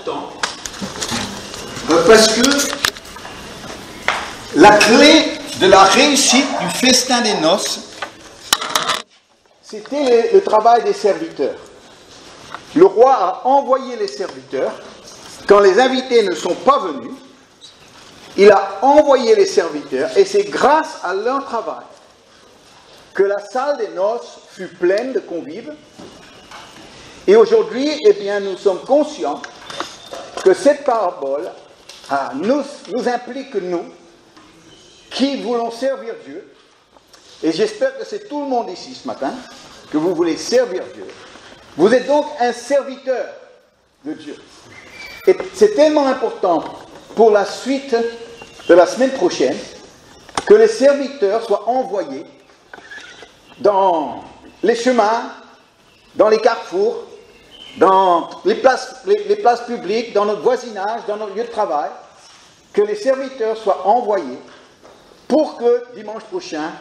temps. Parce que la clé de la réussite du festin des noces, c'était le travail des serviteurs. Le roi a envoyé les serviteurs. Quand les invités ne sont pas venus, il a envoyé les serviteurs, et c'est grâce à leur travail que la salle des noces fut pleine de convives. Et aujourd'hui, eh bien, nous sommes conscients que cette parabole nous implique, nous, qui voulons servir Dieu. Et j'espère que c'est tout le monde ici ce matin, que vous voulez servir Dieu. Vous êtes donc un serviteur de Dieu. Et c'est tellement important pour la suite de la semaine prochaine que les serviteurs soient envoyés dans les chemins, dans les carrefours, dans les places publiques, dans notre voisinage, dans notre lieu de travail, que les serviteurs soient envoyés pour que dimanche prochain,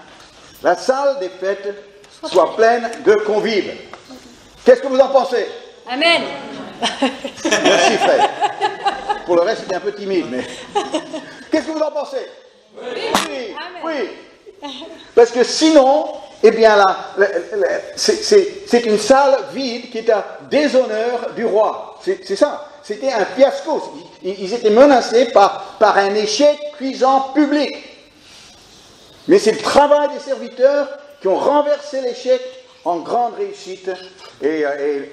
la salle des fêtes soit pleine de convives. Qu'est-ce que vous en pensez? Amen. Merci frère. Pour le reste, c'était un peu timide, mais... Qu'est-ce que vous en pensez? Oui. Oui. Parce que sinon, eh bien là, c'est une salle vide qui est à déshonneur du roi. C'est ça. C'était un fiasco. Ils étaient menacés par un échec cuisant public. Mais c'est le travail des serviteurs qui ont renversé l'échec en grande réussite et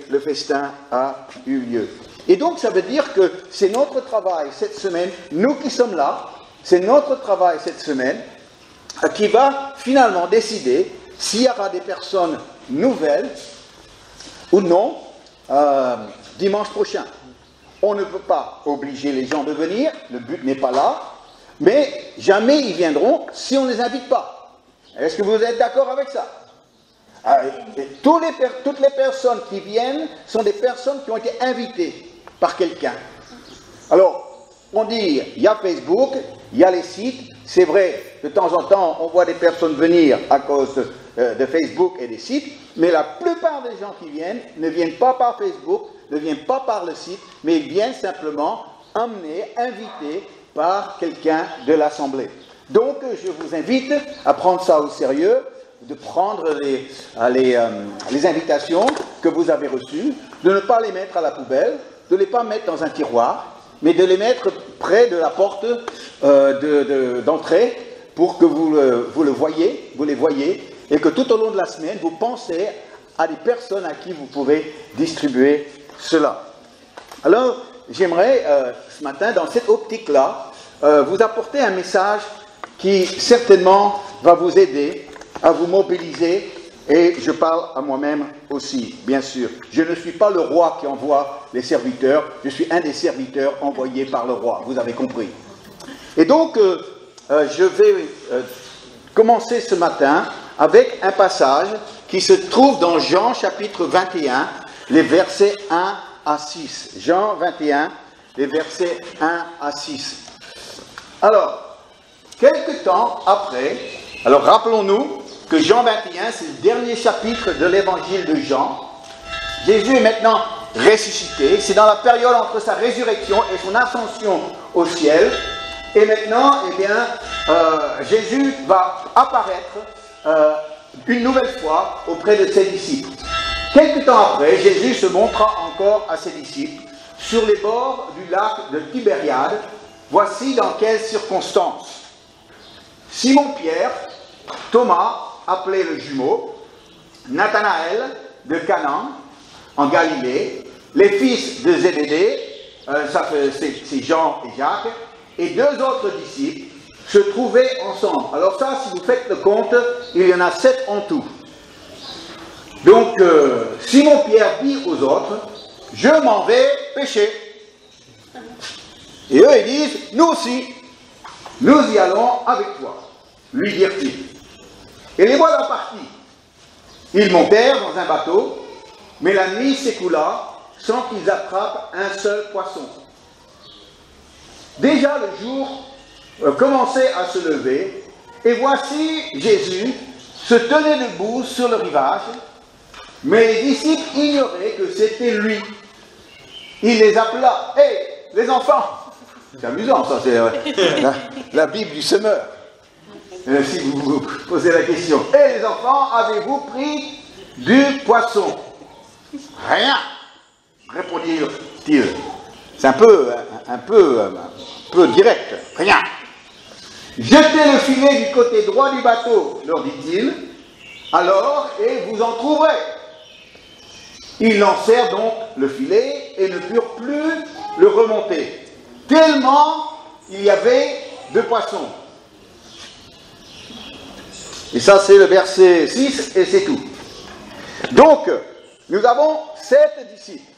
le festin a eu lieu. Et donc ça veut dire que c'est notre travail cette semaine, nous qui sommes là, c'est notre travail cette semaine qui va finalement décider s'il y aura des personnes nouvelles ou non dimanche prochain. On ne peut pas obliger les gens de venir, le but n'est pas là, mais jamais ils viendront si on ne les invite pas. Est-ce que vous êtes d'accord avec ça? Toutes les personnes qui viennent sont des personnes qui ont été invitées par quelqu'un. Alors, on dit, il y a Facebook, il y a les sites, c'est vrai, de temps en temps, on voit des personnes venir à cause de Facebook et des sites, mais la plupart des gens qui viennent ne viennent pas par Facebook, ne viennent pas par le site, mais ils viennent simplement emmenés, invités par quelqu'un de l'Assemblée. Donc, je vous invite à prendre ça au sérieux, de prendre les invitations que vous avez reçues, de ne pas les mettre à la poubelle, de ne les pas mettre dans un tiroir, mais de les mettre près de la porte d'entrée pour que vous les voyez, et que tout au long de la semaine, vous pensez à des personnes à qui vous pouvez distribuer cela. Alors, j'aimerais ce matin, dans cette optique-là, vous apporter un message qui certainement va vous aider à vous mobiliser, et je parle à moi-même aussi, bien sûr. Je ne suis pas le roi qui envoie les serviteurs, je suis un des serviteurs envoyés par le roi, vous avez compris. Et donc, je vais commencer ce matin avec un passage qui se trouve dans Jean chapitre 21, les versets 1 à 6. Jean 21, les versets 1 à 6. Alors, quelque temps après, alors rappelons-nous que Jean 21, c'est le dernier chapitre de l'évangile de Jean. Jésus est maintenant ressuscité, c'est dans la période entre sa résurrection et son ascension au ciel. Et maintenant, eh bien, Jésus va apparaître une nouvelle fois auprès de ses disciples. Quelque temps après, Jésus se montra encore à ses disciples sur les bords du lac de Tibériade. Voici dans quelles circonstances. Simon-Pierre, Thomas, appelé le jumeau, Nathanaël de Canaan, en Galilée, les fils de Zébédée, c'est Jean et Jacques, et deux autres disciples se trouvaient ensemble. Alors ça, si vous faites le compte, il y en a 7 en tout. Donc, Simon-Pierre dit aux autres, « Je m'en vais pêcher. » Et eux, ils disent, « Nous aussi, nous y allons avec toi. » lui dirent-ils. Et les voilà partis. Ils montèrent dans un bateau, mais la nuit s'écoula sans qu'ils attrapent un seul poisson. Déjà le jour commençait à se lever, et voici Jésus se tenait debout sur le rivage, mais les disciples ignoraient que c'était lui. Il les appela. Hé, les enfants! C'est amusant, ça, c'est la Bible du semeur. Si vous vous posez la question. Hé, les enfants, avez-vous pris du poisson? Rien, répondit-il. C'est un peu direct. Rien. Jetez le filet du côté droit du bateau, leur dit-il, alors, et vous en trouverez. Ils lancèrent donc le filet et ne purent plus le remonter, tellement il y avait de poissons. Et ça, c'est le verset 6, et c'est tout. Donc, nous avons 7 disciples.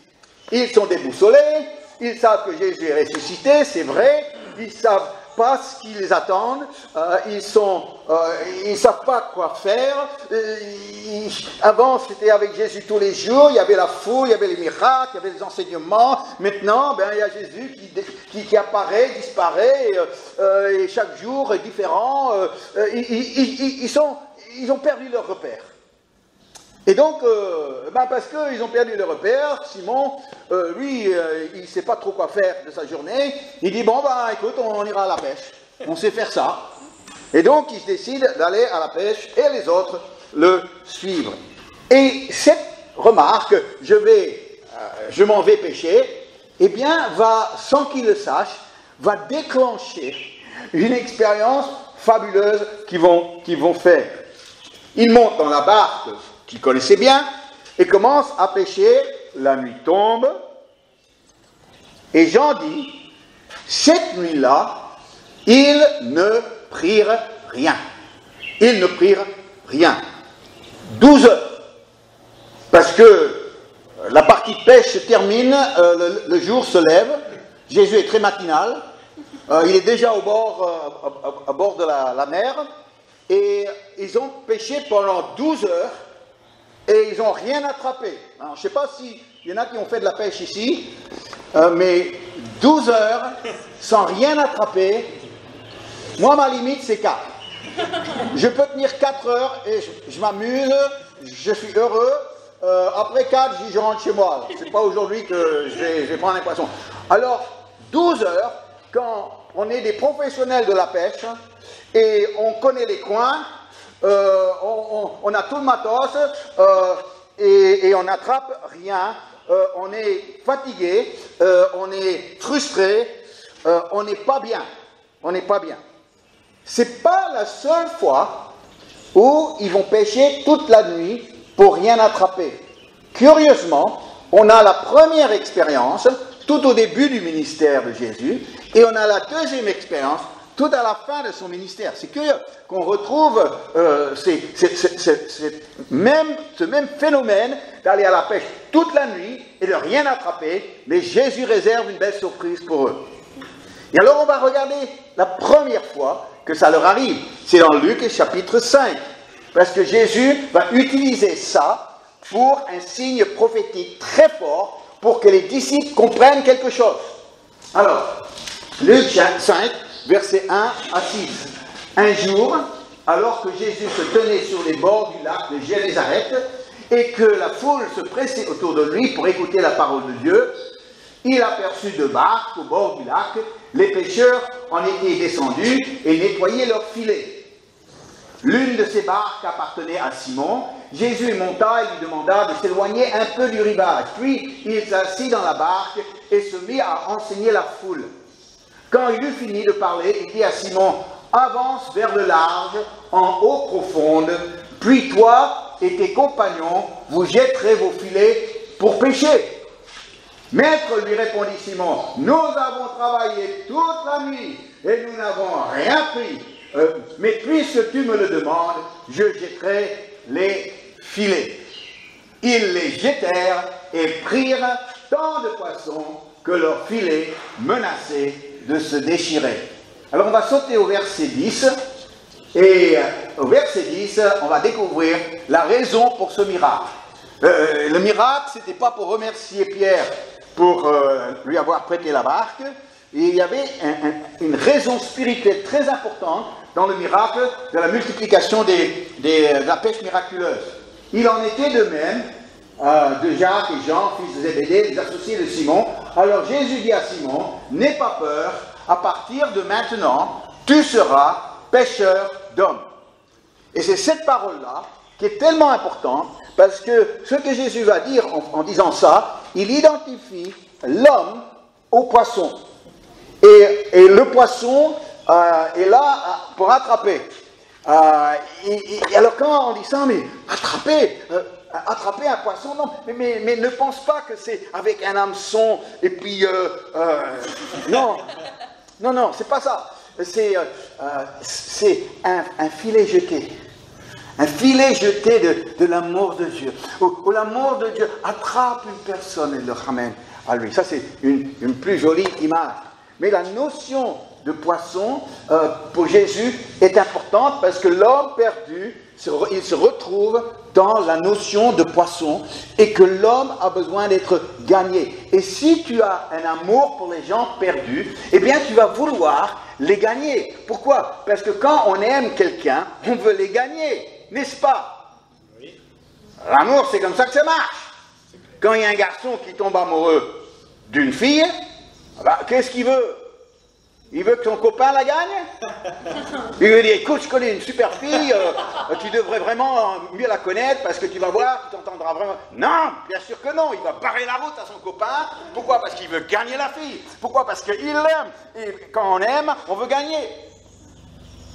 Ils sont déboussolés, ils savent que Jésus est ressuscité, c'est vrai, ils savent pas ce qui les attend, ils savent pas quoi faire. Avant, c'était avec Jésus tous les jours, il y avait la foule, il y avait les miracles, il y avait les enseignements. Maintenant, il y a Jésus qui apparaît, disparaît, et chaque jour est différent. Ils ont perdu leur repère. Et donc, parce qu'ils ont perdu le repère, Simon, lui, il ne sait pas trop quoi faire de sa journée. Il dit, bon, écoute, on ira à la pêche. On sait faire ça. Et donc, il se décide d'aller à la pêche et les autres le suivre. Et cette remarque, je m'en vais pêcher, eh bien, sans qu'il le sache, va déclencher une expérience fabuleuse qu'ils vont faire. Ils montent dans la barque qu'ils connaissaient bien, et commencent à pêcher. La nuit tombe, et Jean dit, cette nuit-là, ils ne prirent rien. Ils ne prirent rien. 12 heures. Parce que la partie de pêche se termine, le jour se lève, Jésus est très matinal, il est déjà à bord de la mer, et ils ont pêché pendant 12 heures, et ils n'ont rien attrapé. Alors, je ne sais pas s'il y en a qui ont fait de la pêche ici, mais 12 heures sans rien attraper, moi, ma limite, c'est 4. Je peux tenir 4 heures et je m'amuse, je suis heureux. Après 4, je rentre chez moi. Ce n'est pas aujourd'hui que je vais prendre un poisson. Alors, 12 heures, quand on est des professionnels de la pêche et on connaît les coins, on a tout le matos et on n'attrape rien, on est fatigué, on est frustré, on n'est pas bien. On n'est pas bien. C'est pas la seule fois où ils vont pêcher toute la nuit pour rien attraper. Curieusement, on a la première expérience tout au début du ministère de Jésus et on a la deuxième expérience tout à la fin de son ministère. C'est curieux qu'on retrouve ce même phénomène d'aller à la pêche toute la nuit et de rien attraper, mais Jésus réserve une belle surprise pour eux. Et alors on va regarder la première fois que ça leur arrive. C'est dans Luc chapitre 5. Parce que Jésus va utiliser ça pour un signe prophétique très fort pour que les disciples comprennent quelque chose. Alors, Luc 5, versets 1 à 6. Un jour, alors que Jésus se tenait sur les bords du lac de Génézareth et que la foule se pressait autour de lui pour écouter la parole de Dieu, il aperçut 2 barques au bord du lac. Les pêcheurs en étaient descendus et nettoyaient leurs filets. L'une de ces barques appartenait à Simon. Jésus monta et lui demanda de s'éloigner un peu du rivage. Puis il s'assit dans la barque et se mit à enseigner la foule. Quand il eut fini de parler, il dit à Simon, « Avance vers le large, en eau profonde, puis toi et tes compagnons, vous jetterez vos filets pour pêcher. » Maître, lui répondit Simon, « Nous avons travaillé toute la nuit et nous n'avons rien pris. Mais puisque tu me le demandes, je jetterai les filets. » Ils les jetèrent et prirent tant de poissons que leurs filets menaçaient de se déchirer. Alors on va sauter au verset 10, et au verset 10, on va découvrir la raison pour ce miracle. Le miracle, ce n'était pas pour remercier Pierre pour lui avoir prêté la barque, et il y avait une raison spirituelle très importante dans le miracle de la multiplication de la pêche miraculeuse. Il en était de même de Jacques et Jean, fils de Zébédée, les associés de Simon, Alors Jésus dit à Simon, n'aie pas peur, à partir de maintenant, tu seras pêcheur d'hommes. Et c'est cette parole-là qui est tellement importante, parce que ce que Jésus va dire en disant ça, il identifie l'homme au poisson. Et le poisson est là pour attraper. Et alors quand on dit ça, mais attraper un poisson, non, mais ne pense pas que c'est avec un hameçon, et puis, non, c'est pas ça. C'est un filet jeté. Un filet jeté de l'amour de Dieu. Où l'amour de Dieu attrape une personne et le ramène à lui. Ça, c'est une plus jolie image. Mais la notion de poisson, pour Jésus, est importante parce que l'homme perdu, il se retrouve dans la notion de poisson et que l'homme a besoin d'être gagné. Et si tu as un amour pour les gens perdus, eh bien, tu vas vouloir les gagner. Pourquoi? Parce que quand on aime quelqu'un, on veut les gagner. N'est-ce pas? Oui. L'amour, c'est comme ça que ça marche. Quand il y a un garçon qui tombe amoureux d'une fille, bah, qu'est-ce qu'il veut? Il veut que son copain la gagne? Il lui dit, écoute, je connais une super fille, tu devrais vraiment mieux la connaître parce que tu vas voir, tu t'entendras vraiment. Non, bien sûr que non, il va barrer la route à son copain. Pourquoi? Parce qu'il veut gagner la fille. Pourquoi? Parce qu'il l'aime. Et quand on aime, on veut gagner.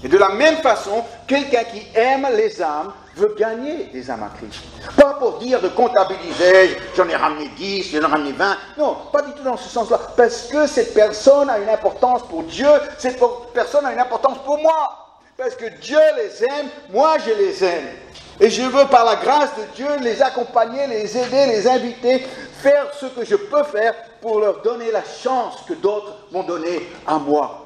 Et de la même façon, quelqu'un qui aime les âmes veut gagner des âmes à Christ. Pas pour dire de comptabiliser, j'en ai ramené 10, j'en ai ramené 20. Non, pas du tout dans ce sens-là. Parce que cette personne a une importance pour Dieu, cette personne a une importance pour moi. Parce que Dieu les aime, moi je les aime. Et je veux par la grâce de Dieu les accompagner, les aider, les inviter, faire ce que je peux faire pour leur donner la chance que d'autres m'ont donnée à moi.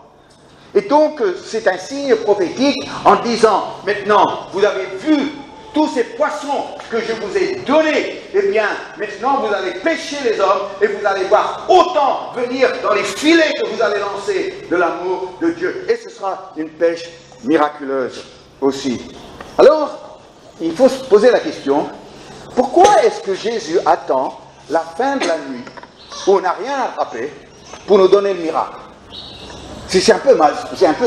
Et donc, c'est un signe prophétique en disant, maintenant, vous avez vu tous ces poissons que je vous ai donnés, eh bien, maintenant, vous allez pêcher les hommes et vous allez voir autant venir dans les filets que vous allez lancer de l'amour de Dieu. Et ce sera une pêche miraculeuse aussi. Alors, il faut se poser la question, pourquoi est-ce que Jésus attend la fin de la nuit où on n'a rien attrapé pour nous donner le miracle? C'est un peu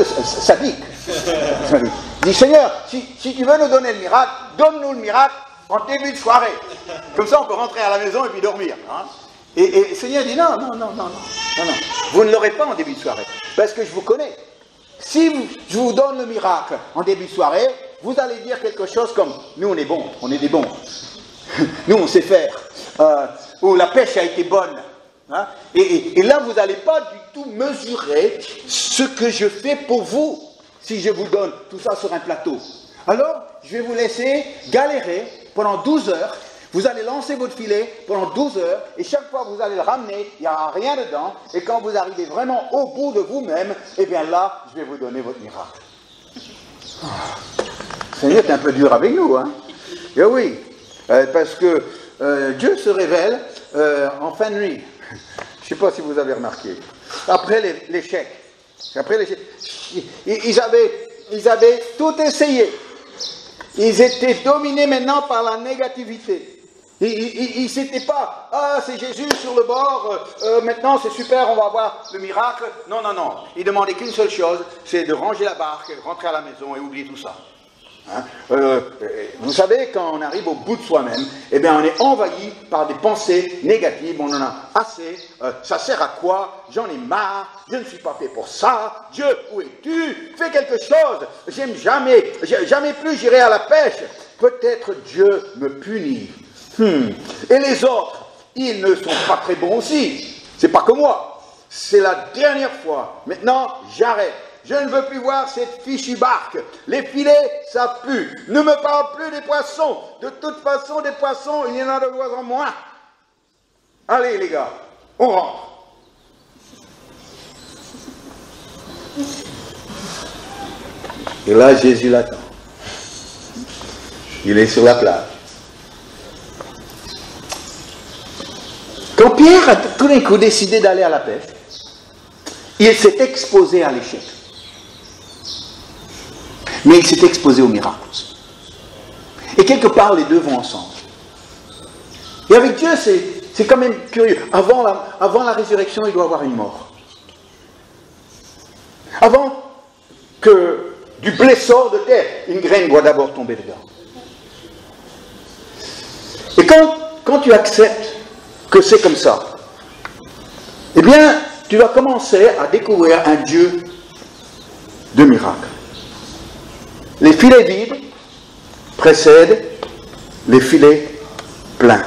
sadique. Il dit, Seigneur, si tu veux nous donner le miracle, donne-nous le miracle en début de soirée. Comme ça, on peut rentrer à la maison et puis dormir. Hein. Et le Seigneur dit, non. Vous ne l'aurez pas en début de soirée. Parce que je vous connais. Si je vous donne le miracle en début de soirée, vous allez dire quelque chose comme, nous on est bons, on est des bons. Nous on sait faire. Ou la pêche a été bonne. Hein? Et là, vous n'allez pas du tout mesurer ce que je fais pour vous, si je vous donne tout ça sur un plateau. Alors, je vais vous laisser galérer pendant 12 heures, vous allez lancer votre filet pendant 12 heures, et chaque fois vous allez le ramener, il n'y aura rien dedans, et quand vous arrivez vraiment au bout de vous-même, eh bien là, je vais vous donner votre miracle. Seigneur est un peu dur avec nous, hein? Et oui, parce que Dieu se révèle en fin de nuit. Je ne sais pas si vous avez remarqué. Après l'échec, ils avaient tout essayé. Ils étaient dominés maintenant par la négativité. Ils n'étaient pas, c'est Jésus sur le bord, maintenant c'est super, on va avoir le miracle. Non. Ils demandaient qu'une seule chose, c'est de ranger la barque, rentrer à la maison et oublier tout ça. Hein? Vous savez, quand on arrive au bout de soi-même, eh bien, on est envahi par des pensées négatives, on en a assez, ça sert à quoi? J'en ai marre, je ne suis pas fait pour ça, Dieu, où es-tu? Fais quelque chose, jamais plus j'irai à la pêche, peut-être Dieu me punit. Et les autres, ils ne sont pas très bons aussi, c'est pas que moi, c'est la dernière fois, maintenant j'arrête. Je ne veux plus voir cette fichue barque. Les filets, ça pue. Ne me parle plus des poissons. De toute façon, des poissons, il y en a de moins en moins. Allez, les gars, on rentre. Et là, Jésus l'attend. Il est sur la plage. Quand Pierre a tout d'un coup décidé d'aller à la pêche, il s'est exposé à l'échec. Mais il s'est exposé au miracle aussi. Et quelque part, les deux vont ensemble. Et avec Dieu, c'est quand même curieux. Avant la résurrection, il doit y avoir une mort. Avant que du blé sorte de terre, une graine doit d'abord tomber dedans. Et quand tu acceptes que c'est comme ça, eh bien, tu vas commencer à découvrir un Dieu de miracles. Les filets vides précèdent les filets pleins.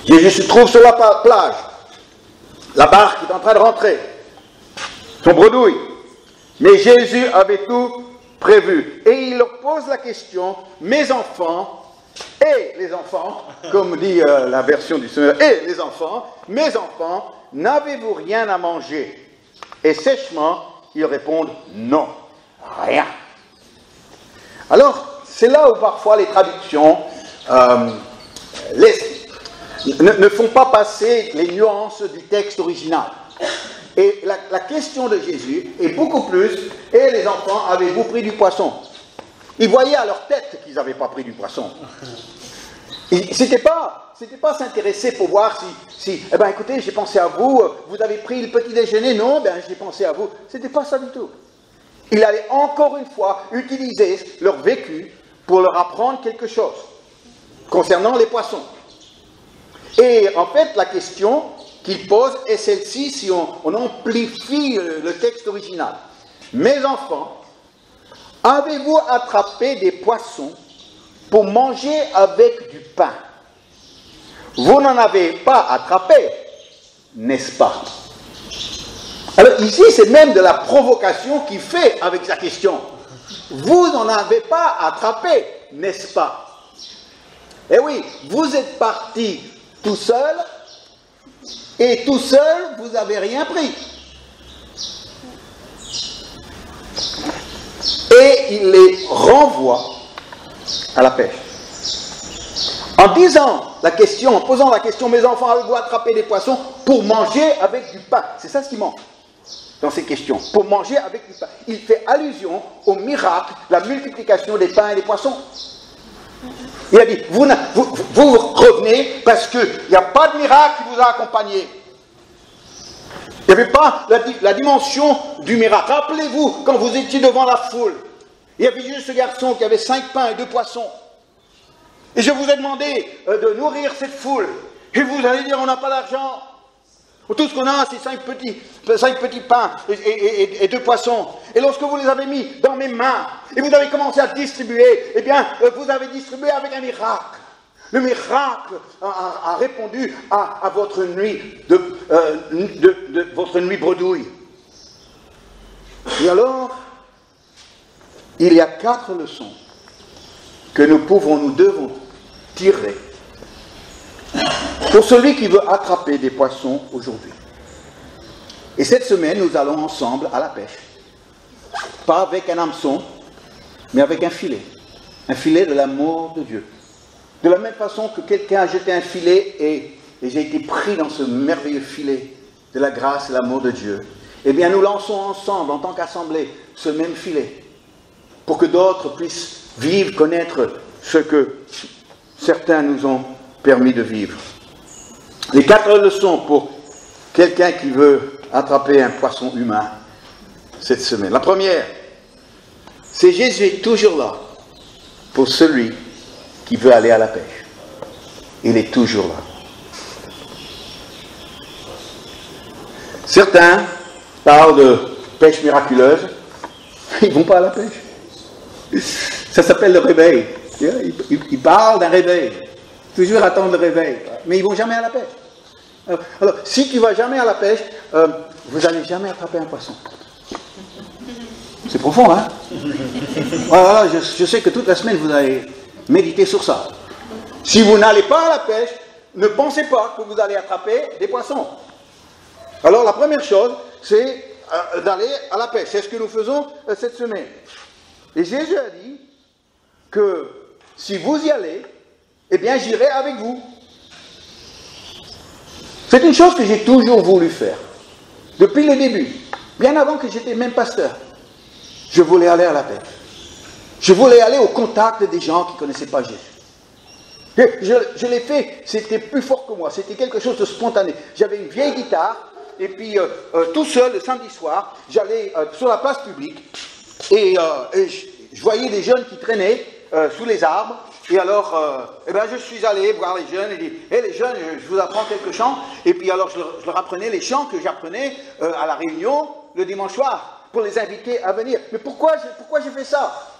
Jésus se trouve sur la plage. La barque est en train de rentrer. Son bredouille. Mais Jésus avait tout prévu. Et il leur pose la question, mes enfants, et les enfants, comme dit la version du Seigneur, et les enfants, mes enfants, n'avez-vous rien à manger? Et sèchement, ils répondent non, rien. Alors, c'est là où parfois les traductions ne font pas passer les nuances du texte original. Et la question de Jésus est beaucoup plus, et les enfants, avez-vous pris du poisson? Ils voyaient à leur tête qu'ils n'avaient pas pris du poisson. C'était pas s'intéresser pour voir si eh bien écoutez, j'ai pensé à vous, vous avez pris le petit déjeuner, non, ben j'ai pensé à vous. C'était pas ça du tout. Il allait encore une fois utiliser leur vécu pour leur apprendre quelque chose concernant les poissons. Et en fait, la question qu'il pose est celle-ci, si on amplifie le texte original. Mes enfants, avez-vous attrapé des poissons pour manger avec du pain? Vous n'en avez pas attrapé, n'est-ce pas? Alors ici, c'est même de la provocation qu'il fait avec sa question. Vous n'en avez pas attrapé, n'est-ce pas? Eh oui, vous êtes parti tout seul, et tout seul, vous n'avez rien pris. Et il les renvoie à la pêche. En posant la question, mes enfants, avez-vous attrapé des poissons pour manger avec du pain? C'est ça ce qui manque dans ces questions. Pour manger avec du pain. Il fait allusion au miracle, la multiplication des pains et des poissons. Il a dit, vous revenez parce qu'il n'y a pas de miracle qui vous a accompagné. Il n'y avait pas la dimension du miracle. Rappelez-vous, quand vous étiez devant la foule, il y avait juste ce garçon qui avait 5 pains et 2 poissons. Et je vous ai demandé de nourrir cette foule. Et vous allez dire, on n'a pas d'argent. Tout ce qu'on a, c'est 5 petits pains et 2 poissons. Et lorsque vous les avez mis dans mes mains, et vous avez commencé à distribuer, eh bien, vous avez distribué avec un miracle. Le miracle a répondu à votre nuit votre nuit bredouille. Et alors, il y a 4 leçons que nous devons tirer pour celui qui veut attraper des poissons aujourd'hui. Et cette semaine, nous allons ensemble à la pêche. Pas avec un hameçon, mais avec un filet. Un filet de l'amour de Dieu. De la même façon que quelqu'un a jeté un filet et j'ai été pris dans ce merveilleux filet de la grâce et l'amour de Dieu. Eh bien, nous lançons ensemble, en tant qu'assemblée, ce même filet pour que d'autres puissent vivre, connaître ce que certains nous ont permis de vivre. Les 4 leçons pour quelqu'un qui veut attraper un poisson humain cette semaine. La première, c'est Jésus est toujours là pour celui qui veut aller à la pêche. Il est toujours là. Certains parlent de pêche miraculeuse, ils ne vont pas à la pêche. Ça s'appelle le réveil. Ils parlent d'un réveil. Toujours attendre le réveil. Mais ils ne vont jamais à la pêche. Alors, si tu ne vas jamais à la pêche, vous n'allez jamais attraper un poisson. C'est profond, hein? Voilà, je sais que toute la semaine, vous allez méditer sur ça. Si vous n'allez pas à la pêche, ne pensez pas que vous allez attraper des poissons. Alors, la première chose, c'est d'aller à la pêche. C'est ce que nous faisons cette semaine. Et Jésus a dit que si vous y allez, eh bien, j'irai avec vous. C'est une chose que j'ai toujours voulu faire. Depuis le début. Bien avant que j'étais même pasteur. Je voulais aller à la pêche. Je voulais aller au contact des gens qui ne connaissaient pas Jésus. Je l'ai fait, c'était plus fort que moi, c'était quelque chose de spontané. J'avais une vieille guitare, et puis tout seul, le samedi soir, j'allais sur la place publique, et je voyais des jeunes qui traînaient sous les arbres, et alors je suis allé voir les jeunes, et dit, hé les jeunes, je vous apprends quelques chants, et puis alors je leur apprenais les chants que j'apprenais à la réunion le dimanche soir, pour les inviter à venir. Mais pourquoi j'ai fait ça?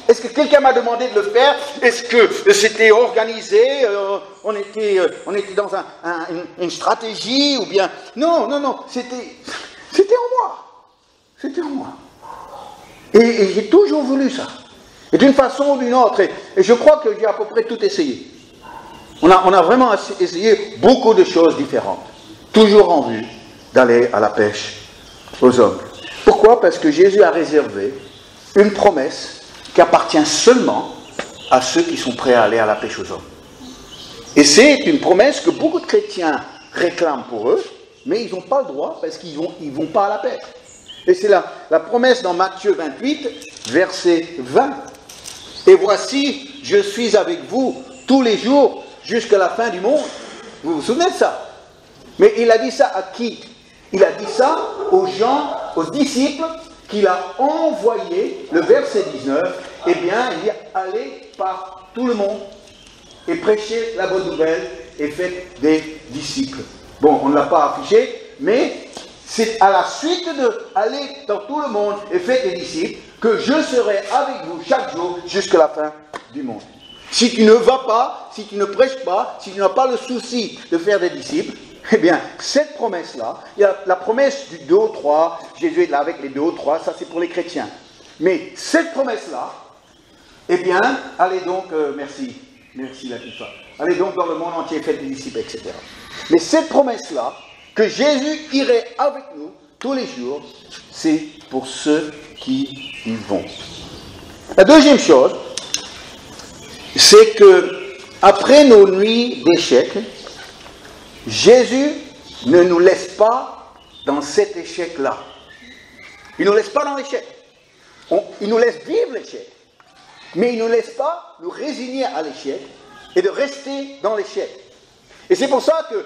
Est-ce que quelqu'un m'a demandé de le faire? Est-ce que c'était organisé? On était dans une stratégie ou bien... Non, c'était en moi. C'était en moi. Et j'ai toujours voulu ça. Et d'une façon ou d'une autre. Et je crois que j'ai à peu près tout essayé. On a vraiment essayé beaucoup de choses différentes. Toujours en vue d'aller à la pêche aux hommes. Pourquoi? Parce que Jésus a réservé une promesse qui appartient seulement à ceux qui sont prêts à aller à la pêche aux hommes. Et c'est une promesse que beaucoup de chrétiens réclament pour eux, mais ils n'ont pas le droit parce qu'ils vont pas à la pêche. Et c'est la promesse dans Matthieu 28, verset 20. Et voici, je suis avec vous tous les jours jusqu'à la fin du monde. Vous vous souvenez de ça? Mais il a dit ça à qui? Il a dit ça aux gens, aux disciples, qu'il a envoyé, le verset 19, eh bien, il dit, allez par tout le monde et prêchez la bonne nouvelle et faites des disciples. Bon, on ne l'a pas affiché, mais c'est à la suite de aller dans tout le monde et faites des disciples que je serai avec vous chaque jour jusqu'à la fin du monde. Si tu ne vas pas, si tu ne prêches pas, si tu n'as pas le souci de faire des disciples, eh bien, cette promesse-là, il y a la promesse du 2 au 3, Jésus est là avec les 2 au 3, ça c'est pour les chrétiens. Mais cette promesse-là, eh bien, allez donc, merci Latifa, allez donc dans le monde entier, faites des disciples, etc. Mais cette promesse-là, que Jésus irait avec nous tous les jours, c'est pour ceux qui y vont. La deuxième chose, c'est que après nos nuits d'échecs, Jésus ne nous laisse pas dans cet échec-là. Il ne nous laisse pas dans l'échec. Il nous laisse vivre l'échec. Mais il ne nous laisse pas nous résigner à l'échec et de rester dans l'échec. Et c'est pour ça que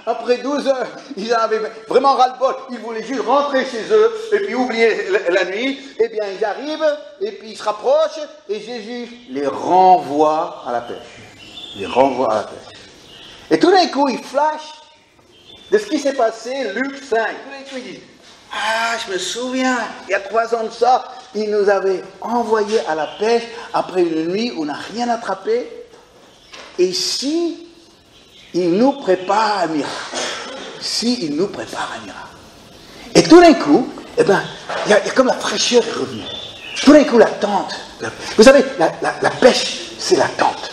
après 12 heures, ils avaient vraiment ras-le-bol. Ils voulaient juste rentrer chez eux et puis oublier la nuit. Eh bien, ils arrivent et puis ils se rapprochent et Jésus les renvoie à la pêche. Les renvoie à la pêche. Et tout d'un coup, il flash de ce qui s'est passé, Luc 5. Tout d'un coup, il dit, ah, je me souviens, il y a 3 ans de ça, il nous avait envoyés à la pêche après une nuit où on n'a rien attrapé. Et ici, il nous prépare un miracle. Si il nous prépare un miracle. Et tout d'un coup, eh ben, il y a comme la fraîcheur est revenue. Tout d'un coup, l'attente. Vous savez, la pêche, c'est l'attente.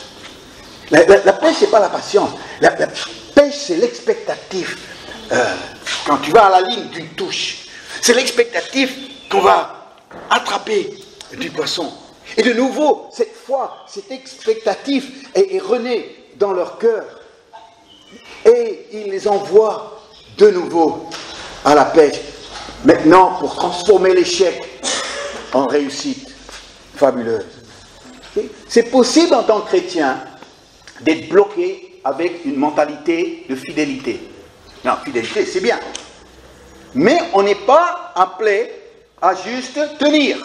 La pêche, c'est pas la patience. La pêche, c'est l'expectatif. Quand tu vas à la ligne d'une touche, c'est l'expectatif qu'on va attraper du poisson. Et de nouveau, cette fois, cet expectatif est rené dans leur cœur. Et il les envoie de nouveau à la pêche. Maintenant, pour transformer l'échec en réussite fabuleuse. C'est possible en tant que chrétien d'être bloqué avec une mentalité de fidélité. Non, fidélité, c'est bien. Mais on n'est pas appelé à juste tenir.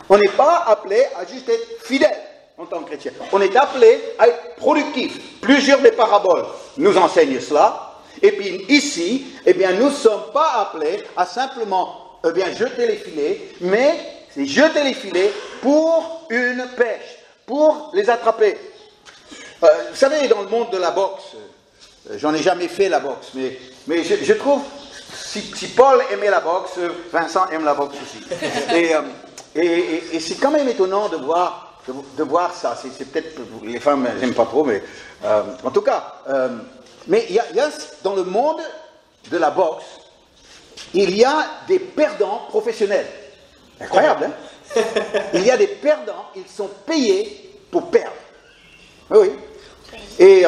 On n'est pas appelé à juste être fidèle en tant que chrétien. On est appelé à être productif. Plusieurs des paraboles nous enseignent cela. Et puis ici, eh bien, nous ne sommes pas appelés à simplement jeter les filets, mais c'est jeter les filets pour une pêche, pour les attraper. Vous savez, dans le monde de la boxe, j'en ai jamais fait la boxe, mais je trouve, si Paul aimait la boxe, Vincent aime la boxe aussi. Et c'est quand même étonnant de voir ça. C'est peut-être, les femmes n'aiment pas trop, mais en tout cas, mais il y a dans le monde de la boxe, il y a des perdants professionnels. Incroyable, hein? Il y a des perdants, ils sont payés pour perdre. Oui. Et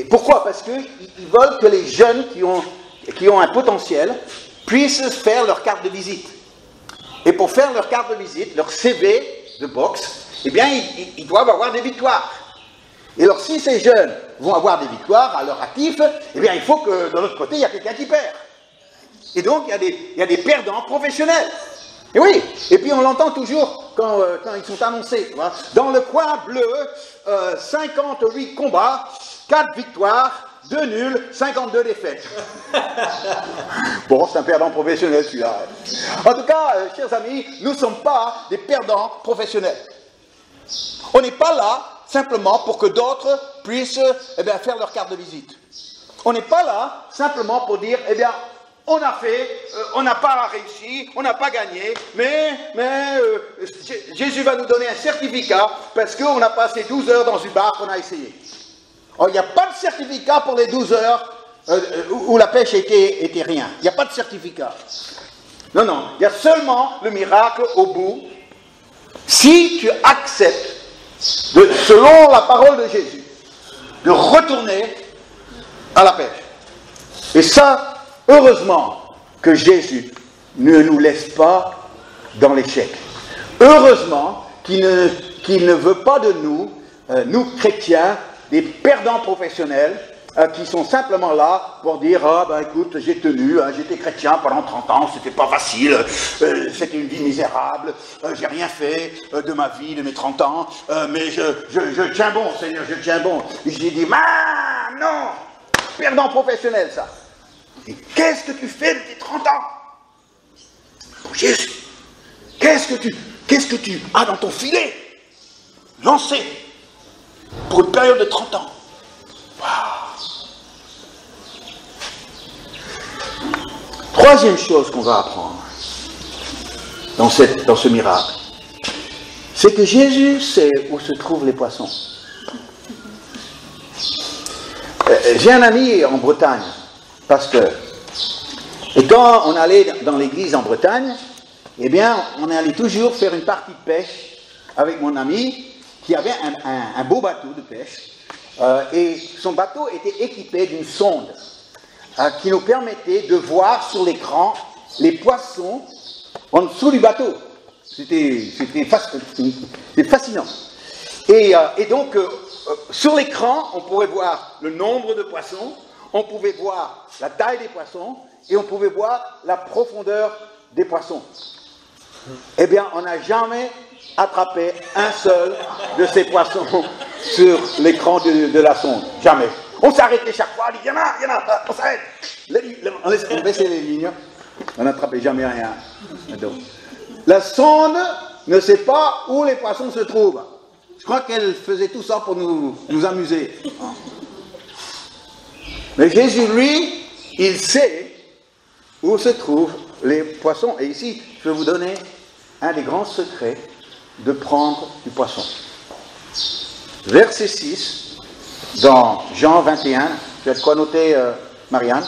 pourquoi? Parce qu'ils veulent que les jeunes qui ont un potentiel puissent faire leur carte de visite. Et pour faire leur carte de visite, leur CV de boxe, eh bien, ils doivent avoir des victoires. Et alors, si ces jeunes vont avoir des victoires à leur actif, eh bien, il faut que, de l'autre côté, il y a quelqu'un qui perd. Et donc, il y a des perdants professionnels. Et oui, et puis on l'entend toujours quand ils sont annoncés. Tu vois. Dans le coin bleu, 58 combats, 4 victoires, 2 nuls, 52 défaites. Bon, c'est un perdant professionnel celui-là. En tout cas, chers amis, nous ne sommes pas des perdants professionnels. On n'est pas là simplement pour que d'autres puissent faire leur carte de visite. On n'est pas là simplement pour dire, on a fait, on n'a pas réussi, on n'a pas gagné, mais Jésus va nous donner un certificat parce qu'on a passé 12 heures dans une barque qu'on a essayé. Or, il n'y a pas de certificat pour les 12 heures où la pêche était rien. Il n'y a pas de certificat. Non, non, il y a seulement le miracle au bout. Si tu acceptes, selon la parole de Jésus, de retourner à la pêche. Et ça, heureusement que Jésus ne nous laisse pas dans l'échec. Heureusement qu'il ne veut pas de nous, nous chrétiens, des perdants professionnels qui sont simplement là pour dire « Ah ben écoute, j'ai tenu, j'étais chrétien pendant 30 ans, c'était pas facile, c'était une vie misérable, j'ai rien fait de ma vie, de mes 30 ans, mais je tiens bon, Seigneur, je tiens bon. » J'ai dit « Ah non, perdant professionnel ça. Et qu'est-ce que tu fais de tes 30 ans pour Jésus? Qu'est-ce que tu as dans ton filet lancé pour une période de 30 ans? Waouh. Troisième chose qu'on va apprendre dans ce miracle, c'est que Jésus sait où se trouvent les poissons. J'ai un ami en Bretagne, pasteur, et quand on allait dans l'église en Bretagne, eh bien, on allait toujours faire une partie de pêche avec mon ami qui avait un beau bateau de pêche, et son bateau était équipé d'une sonde qui nous permettait de voir sur l'écran les poissons en dessous du bateau. C'était fascinant. Et donc, sur l'écran, on pouvait voir le nombre de poissons, on pouvait voir la taille des poissons, et on pouvait voir la profondeur des poissons. Eh bien, on n'a jamais attrapé un seul de ces poissons sur l'écran de la sonde. Jamais. On s'arrêtait chaque fois, on dit, il y en a, on s'arrête. On baissait les lignes, on n'attrapait jamais rien. Donc, la sonde ne sait pas où les poissons se trouvent. Je crois qu'elle faisait tout ça pour nous amuser. Mais Jésus, lui, il sait où se trouvent les poissons. Et ici, je vais vous donner un des grands secrets de prendre du poisson. Verset 6, dans Jean 21, tu as de quoi noter, Marianne?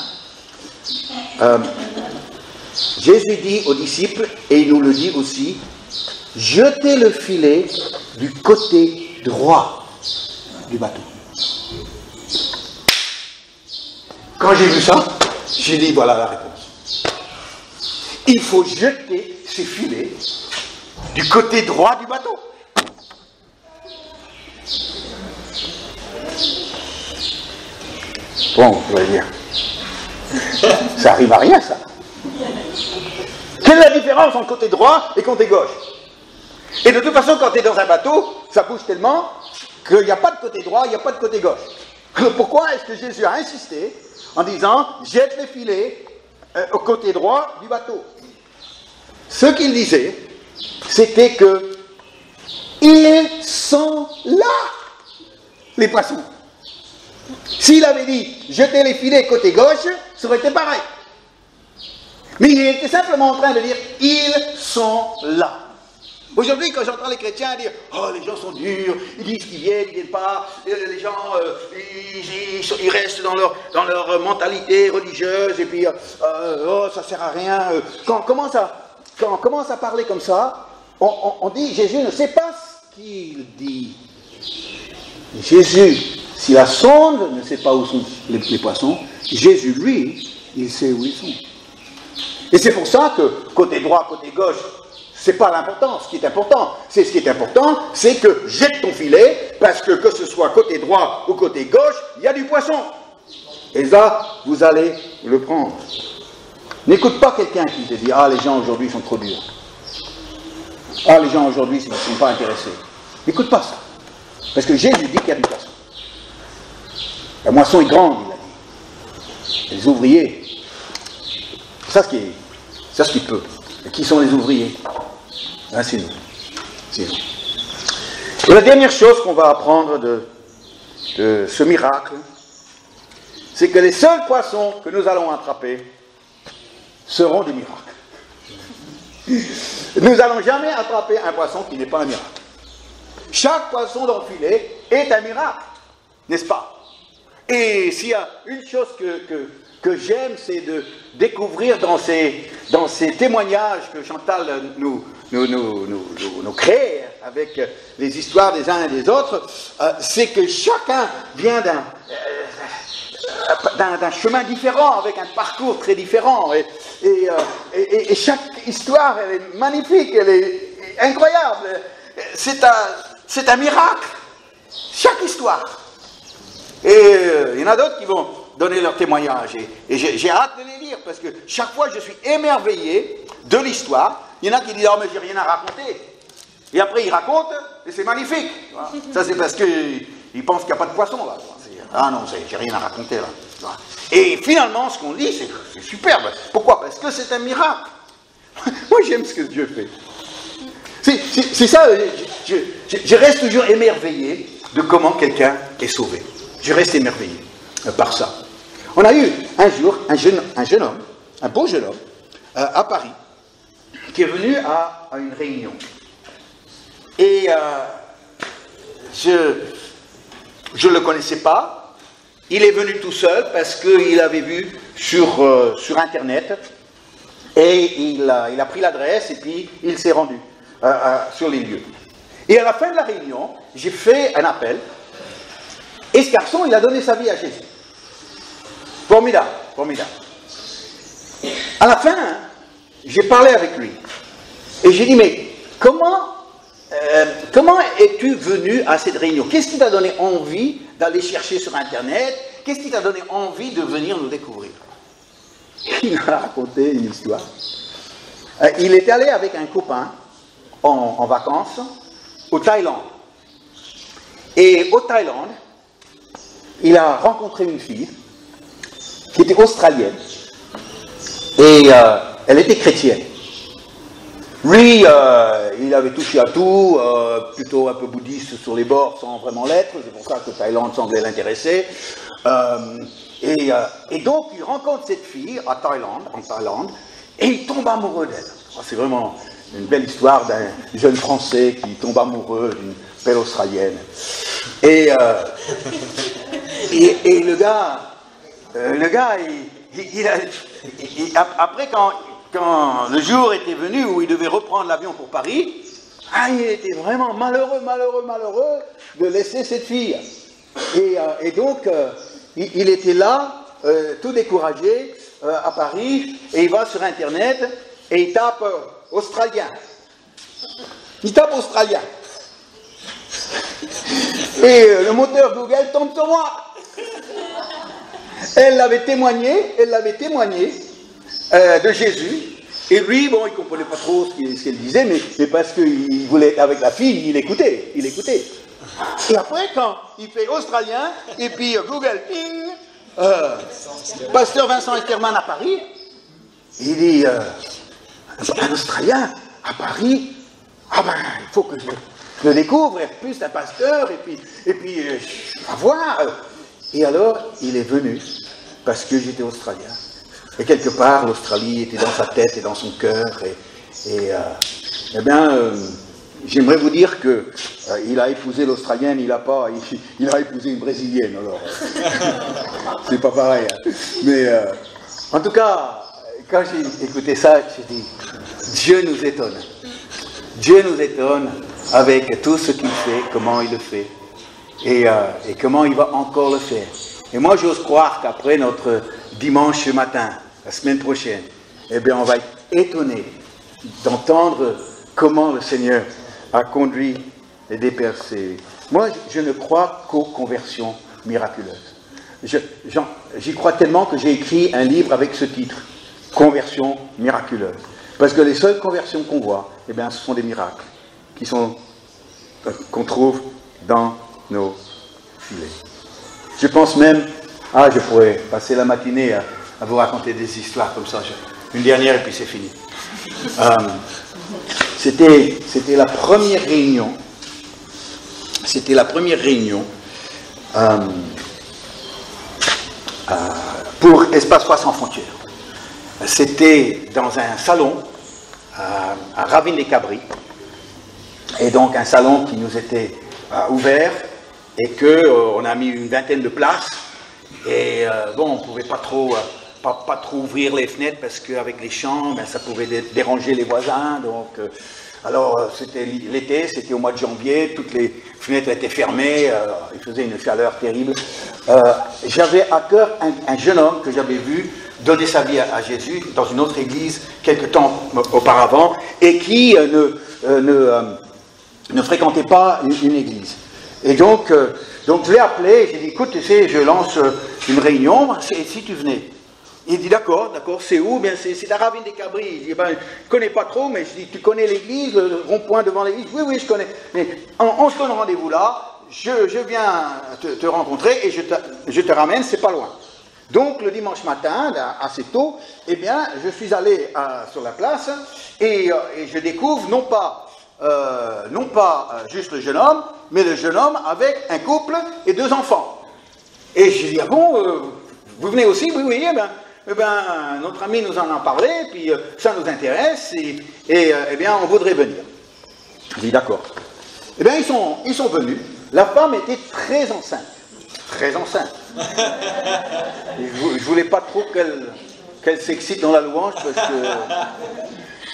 Jésus dit aux disciples, et il nous le dit aussi, jetez le filet du côté droit du bateau. Quand j'ai vu ça, j'ai dit, voilà la réponse. Il faut jeter ces filets du côté droit du bateau. Bon, vous allez dire, ça arrive à rien, ça. Quelle est la différence entre côté droit et côté gauche? Et de toute façon, quand tu es dans un bateau, ça bouge tellement qu'il n'y a pas de côté droit, il n'y a pas de côté gauche. Alors pourquoi est-ce que Jésus a insisté en disant, jette les filets au côté droit du bateau? Ce qu'il disait, c'était que ils sont là, les poissons. S'il avait dit, jetez les filets côté gauche, ça aurait été pareil. Mais il était simplement en train de dire, ils sont là. Aujourd'hui, quand j'entends les chrétiens dire « Oh, les gens sont durs, ils disent qu'ils viennent, ils ne viennent pas, les gens, ils restent dans leur mentalité religieuse, et puis, oh, ça ne sert à rien. » Quand on commence à parler comme ça, on dit « Jésus ne sait pas ce qu'il dit. » Jésus, si la sonde ne sait pas où sont les poissons, Jésus, lui, il sait où ils sont. Et c'est pour ça que côté droit, côté gauche, c'est pas l'important. Ce qui est important, c'est que jette ton filet parce que ce soit côté droit ou côté gauche, il y a du poisson. Et là, vous allez le prendre. N'écoute pas quelqu'un qui te dit « Ah, les gens aujourd'hui sont trop durs. Ah, les gens aujourd'hui ne sont pas intéressés. » N'écoute pas ça. Parce que Jésus dit qu'il y a du poisson. La moisson est grande, il a dit. Les ouvriers, c'est ça ce qui peut. Et qui sont les ouvriers? Ah, c'est nous. C'est nous. Et la dernière chose qu'on va apprendre de ce miracle, c'est que les seuls poissons que nous allons attraper seront des miracles. Nous n'allons jamais attraper un poisson qui n'est pas un miracle. Chaque poisson dans le filet est un miracle, n'est-ce pas? Et s'il y a une chose que j'aime, c'est de découvrir dans ces témoignages que Chantal nous crée avec les histoires des uns et des autres, c'est que chacun vient d'un chemin différent, avec un parcours très différent. Et chaque histoire, elle est magnifique, elle est incroyable. C'est un miracle, chaque histoire. Et il y en a d'autres qui vont donner leur témoignage. Et j'ai hâte de les lire, parce que chaque fois je suis émerveillé de l'histoire. Il y en a qui disent « Oh, mais j'ai rien à raconter ». Et après ils racontent, et c'est magnifique. Ça c'est parce qu'ils pensent qu'il n'y a pas de poisson là. Ah non, j'ai rien à raconter là. Et finalement, ce qu'on dit, c'est superbe. Pourquoi? Parce que c'est un miracle. Moi j'aime ce que Dieu fait. C'est ça, je reste toujours émerveillé de comment quelqu'un est sauvé. Je reste émerveillé par ça. On a eu un jour un jeune homme, un beau jeune homme, à Paris, qui est venu à une réunion. Et je ne le connaissais pas. Il est venu tout seul parce qu'il avait vu sur Internet et il a pris l'adresse et puis il s'est rendu sur les lieux. Et à la fin de la réunion, j'ai fait un appel. Et ce garçon, il a donné sa vie à Jésus. Formidable, formidable. À la fin, j'ai parlé avec lui. Et j'ai dit, mais comment es-tu venu à cette réunion? Qu'est-ce qui t'a donné envie d'aller chercher sur Internet? Qu'est-ce qui t'a donné envie de venir nous découvrir? Il m'a raconté une histoire. Il est allé avec un copain en vacances au Thaïlande. Et au Thaïlande, il a rencontré une fille qui était australienne et elle était chrétienne. Lui, il avait touché à tout, plutôt un peu bouddhiste sur les bords sans vraiment l'être, c'est pour ça que Thaïlande semblait l'intéresser. Et donc il rencontre cette fille en Thaïlande, et il tombe amoureux d'elle. C'est vraiment une belle histoire d'un jeune Français qui tombe amoureux d'une belle Australienne. Et le gars, après quand le jour était venu où il devait reprendre l'avion pour Paris, il était vraiment malheureux de laisser cette fille. Et donc, il était là, tout découragé, à Paris, et il va sur Internet, et il tape Australien. Il tape Australien. Et le moteur Google tombe sur moi. Elle l'avait témoigné de Jésus. Et lui, bon, il ne comprenait pas trop ce qu'elle disait, mais parce qu'il voulait, avec la fille, il écoutait. Et après, quand il fait Australien, et puis Google, ping, Pasteur Vincent Esterman à Paris, il dit, un Australien à Paris, il faut que je le découvre, et plus un pasteur, et puis à voir. Et alors, il est venu, parce que j'étais Australien. Et quelque part, l'Australie était dans sa tête et dans son cœur. J'aimerais vous dire qu'il a épousé l'Australienne, il a épousé une Brésilienne, alors. C'est pas pareil. Hein. Mais en tout cas, quand j'ai écouté ça, j'ai dit, Dieu nous étonne. Dieu nous étonne avec tout ce qu'il fait, comment il le fait, et comment il va encore le faire. Et moi, j'ose croire qu'après notre dimanche matin, la semaine prochaine, on va être étonné d'entendre comment le Seigneur a conduit et dépercé Moi, je ne crois qu'aux conversions miraculeuses. J'y crois tellement que j'ai écrit un livre avec ce titre, Conversion miraculeuse. Parce que les seules conversions qu'on voit, eh bien, ce sont des miracles qu'on trouve dans nos filets. Je pense même, je pourrais passer la matinée à vous raconter des histoires comme ça. Une dernière et puis c'est fini. C'était la première réunion. C'était la première réunion pour Espace Foi Sans Frontières. C'était dans un salon à Ravine-des-Cabris, et donc un salon qui nous était ouvert et qu'on a mis une vingtaine de places, et on ne pouvait pas trop ouvrir les fenêtres parce qu'avec les chants, ça pouvait déranger les voisins, donc alors c'était l'été, c'était au mois de janvier, toutes les fenêtres étaient fermées, il faisait une chaleur terrible. J'avais à cœur un jeune homme que j'avais vu donner sa vie à Jésus dans une autre église quelque temps auparavant et qui ne fréquentait pas une église. Et donc je l'ai appelé, j'ai dit, écoute, tu sais, je lance une réunion, si tu venais. Il dit, d'accord, c'est où? Bien, c'est à Ravine-des-Cabris. Il dit, je ne connais pas trop, mais je dis, tu connais l'église, le rond-point devant l'église? Oui, je connais. Mais on se donne rendez-vous là, je viens te rencontrer et je te ramène, c'est pas loin. Donc, le dimanche matin, assez tôt, eh bien, je suis allé sur la place et je découvre non pas juste le jeune homme, mais le jeune homme avec un couple et 2 enfants. Et je dis, ah bon, vous venez aussi? Oui, eh bien, notre ami nous en a parlé, puis ça nous intéresse, et eh bien, on voudrait venir. Je dis, d'accord. Eh bien, ils sont venus. La femme était très enceinte. Très enceinte. Je ne voulais pas trop qu'elle s'excite dans la louange, parce que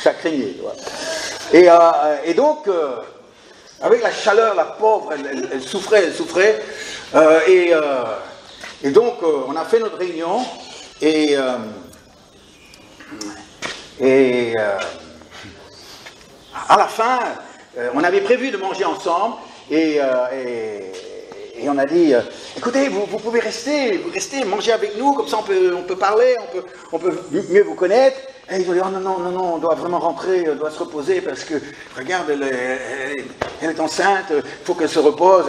ça craignait. Voilà. Et donc, avec la chaleur, la pauvre, elle souffrait. Et donc, on a fait notre réunion, et à la fin, on avait prévu de manger ensemble, et on a dit, écoutez, vous pouvez rester, manger avec nous, comme ça on peut parler, on peut mieux vous connaître. Et ils ont dit, oh non, on doit vraiment rentrer, on doit se reposer, parce que, regarde, elle est enceinte, il faut qu'elle se repose.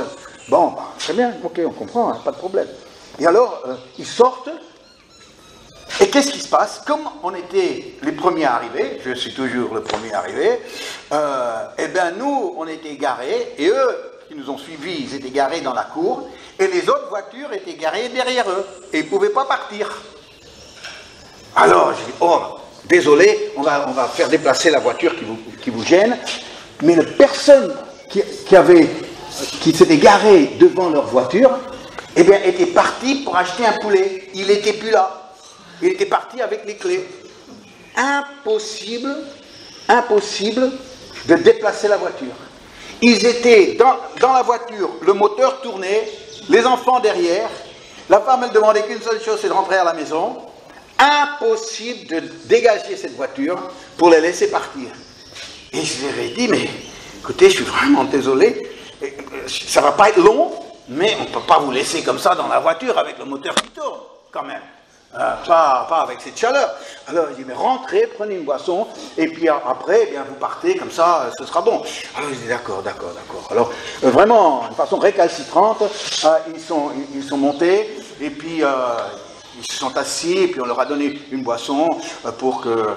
Bon, très bien, ok, on comprend, pas de problème. Et alors, ils sortent, et qu'est-ce qui se passe? Comme on était les premiers arrivés, je suis toujours le premier arrivé, eh bien nous, on était garés, et eux, qui nous ont suivis, ils étaient garés dans la cour, et les autres voitures étaient garées derrière eux, et ils ne pouvaient pas partir. Alors, je dis, oh, désolé, on va faire déplacer la voiture qui vous gêne, mais la personne qui s'était garée devant leur voiture, eh bien, était parti pour acheter un poulet. Il n'était plus là. Il était parti avec les clés. Impossible de déplacer la voiture. Ils étaient dans la voiture, le moteur tournait, les enfants derrière. La femme, elle demandait qu'une seule chose, c'est de rentrer à la maison. Impossible de dégager cette voiture pour les laisser partir. Et je leur ai dit, mais écoutez, je suis vraiment désolé, ça ne va pas être long, mais on ne peut pas vous laisser comme ça dans la voiture avec le moteur qui tourne, quand même. Pas avec cette chaleur. Alors il dit, mais rentrez, prenez une boisson, et puis après, eh bien, vous partez, comme ça, ce sera bon. Alors il dit, d'accord. Alors, vraiment, de façon récalcitrante, ils sont montés, et puis ils se sont assis, et puis on leur a donné une boisson pour que,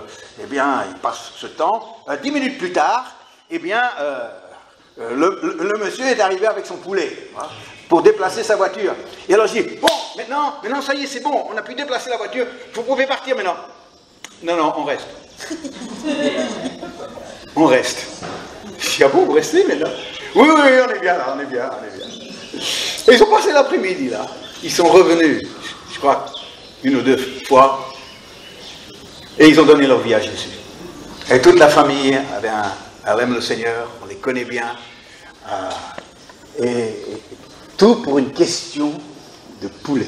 eh bien, ils passent ce temps. 10 minutes plus tard, eh bien, le monsieur est arrivé avec son poulet, hein, pour déplacer sa voiture. Et alors je dis, bon, maintenant ça y est, c'est bon, on a pu déplacer la voiture, vous pouvez partir maintenant. Non, on reste. On reste. Je dis, ah bon, vous restez maintenant? Oui, on est bien là, on est bien. Et ils ont passé l'après-midi là. Ils sont revenus, je crois, 1 ou 2 fois, et ils ont donné leur vie à Jésus. Et toute la famille, elle aime le Seigneur, on les connaît bien, et tout pour une question de poulet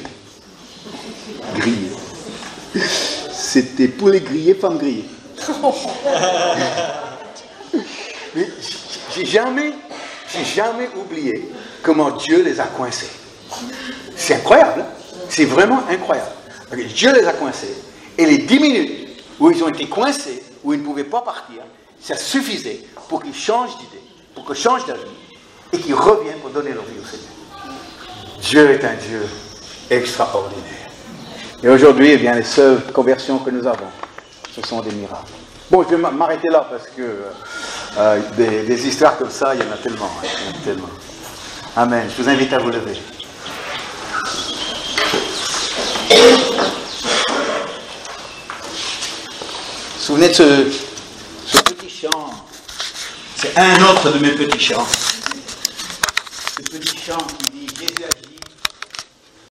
grillé. C'était poulet grillé, femme grillée. Mais j'ai jamais oublié comment Dieu les a coincés. C'est incroyable, hein? C'est vraiment incroyable. Dieu les a coincés. Et les 10 minutes où ils ont été coincés, où ils ne pouvaient pas partir, ça suffisait pour qu'ils changent d'idée, pour qu'ils changent d'avis, et qu'ils reviennent pour donner leur vie au Seigneur. Dieu est un Dieu extraordinaire. Et aujourd'hui, eh bien, les seules conversions que nous avons, ce sont des miracles. Bon, je vais m'arrêter là parce que des histoires comme ça, il y en a tellement. Hein, il y en a tellement. Amen. Je vous invite à vous lever. Vous vous souvenez de ce petit chant? C'est un autre de mes petits chants. Ce petit chant qui